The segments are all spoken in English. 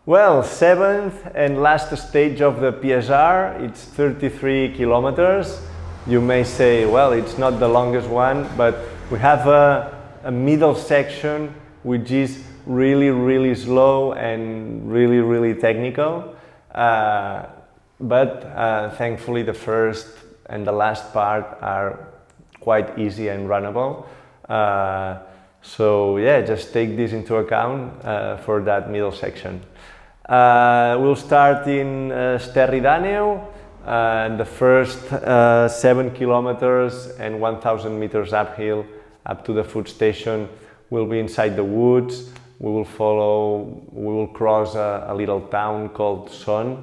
Well, seventh and last stage of the PSR, it's 33 kilometers. You may say, well, it's not the longest one, but we have a middle section which is really slow and really technical. But thankfully the first and the last part are quite easy and runnable. So yeah, just take this into account for that middle section. We'll start in Esterri, the first 7 kilometers and 1,000 meters uphill up to the food station will be inside the woods. We will cross a little town called Son.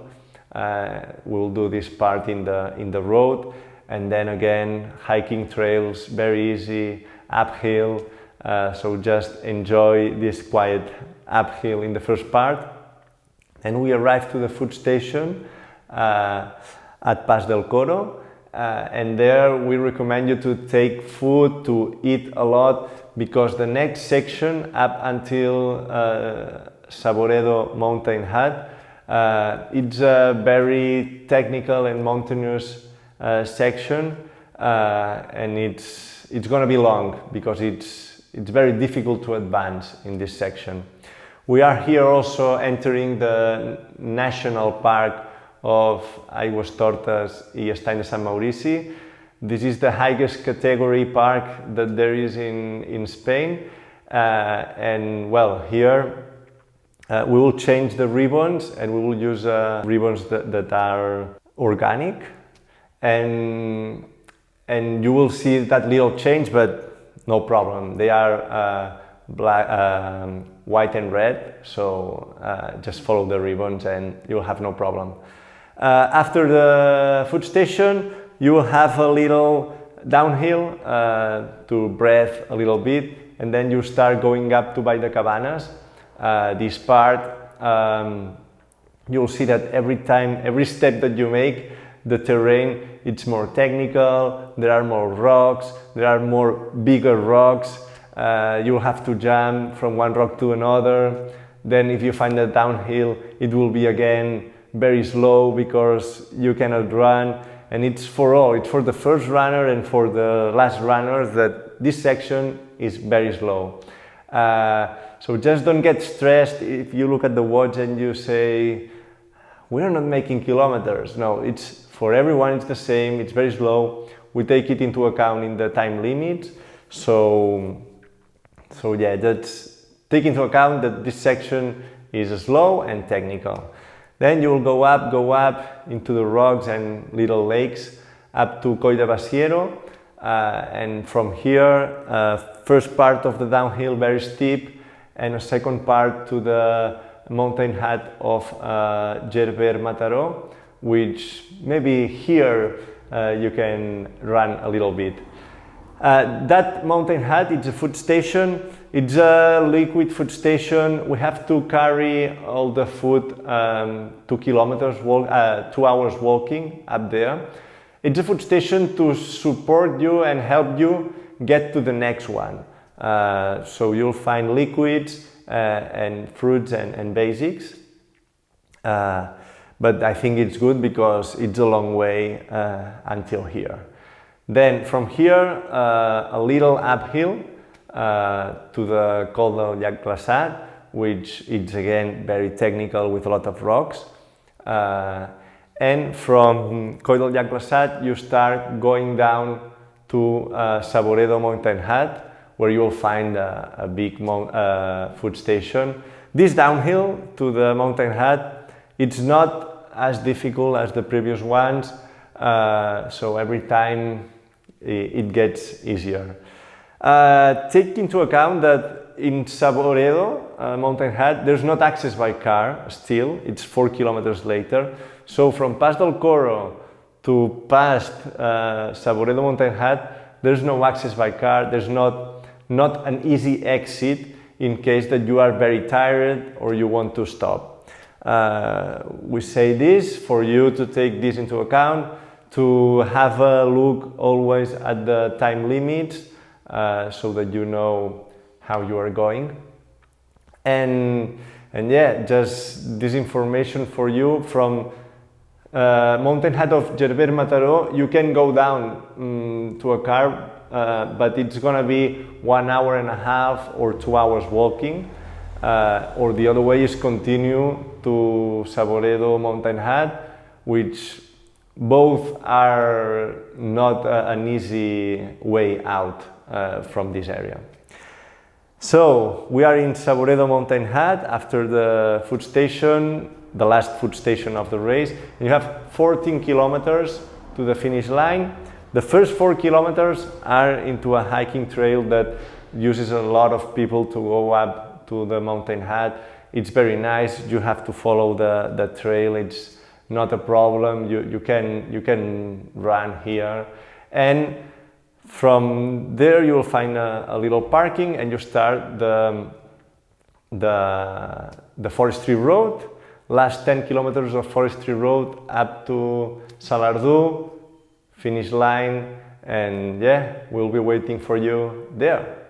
We'll do this part in the road, and then again hiking trails, very easy, uphill. So just enjoy this quiet uphill in the first part. And we arrive to the food station at Pas del Coro, and there we recommend you to take food, to eat a lot, because the next section up until Saboredo Mountain Hut, it's a very technical and mountainous section, and it's going to be long because it's very difficult to advance in this section. We are here also entering the National Park of Aigües Tortes y Estany de Sant Maurici. This is the highest category park that there is in Spain. And well, here we will change the ribbons, and we will use ribbons that are organic. And you will see that little change, but no problem. They are black, white and red, so just follow the ribbons and you'll have no problem. After the food station, you will have a little downhill to breathe a little bit, and then you start going up to Valldecabanes. This part, you'll see that every step that you make, the terrain, it's more technical, there are more rocks, there are more bigger rocks. You'll have to jump from one rock to another. Then if you find a downhill, it will be again very slow because you cannot run. And it's for all, it's for the first runner and for the last runner that this section is very slow. So just don't get stressed if you look at the watch and you say, we're not making kilometers. No, it's for everyone, it's the same, it's very slow. We take it into account in the time limits. So yeah, that's take into account that this section is slow and technical. Then you will go up into the rocks and little lakes up to Coll de Basiero, and from here, first part of the downhill very steep, and a second part to the mountain hut of Gerber Mataró, which maybe here you can run a little bit. That mountain hut, it's a food station. It's a liquid food station. We have to carry all the food 2 kilometers, 2 hours walking up there. It's a food station to support you and help you get to the next one. So you'll find liquids and fruits and basics. But I think it's good because it's a long way until here. Then from here, a little uphill to the Col del Llac Glaçat, which is again very technical with a lot of rocks. And from Col del Llac Glaçat, you start going down to Saboredo Mountain Hut, where you will find a big food station. This downhill to the mountain hut, it's not as difficult as the previous ones, so every time it gets easier. Take into account that in Saboredo Mountain Hut, there's not access by car still, it's 4 kilometers later. So from Pas del Coro to past Saboredo Mountain Hut, there's no access by car, there's not an easy exit in case that you are very tired or you want to stop. We say this for you to take this into account, to have a look always at the time limits so that you know how you are going. And And yeah, just this information for you from Mountain Hut of Gerber Mataró. You can go down to a car, but it's gonna be 1 hour and a half or 2 hours walking, or the other way is continue to Saboredo Mountain Hut, which both are not an easy way out from this area. So we are in Saboredo Mountain Hut after the food station, the last food station of the race. You have 14 kilometers to the finish line. The first 4 kilometers are into a hiking trail that uses a lot of people to go up to the Mountain Hut. It's very nice. You have to follow the trail. It's not a problem. You can run here, and from there you'll find a little parking, and you start the forestry road. Last 10 kilometers of forestry road up to Salardú, finish line, and yeah, we'll be waiting for you there.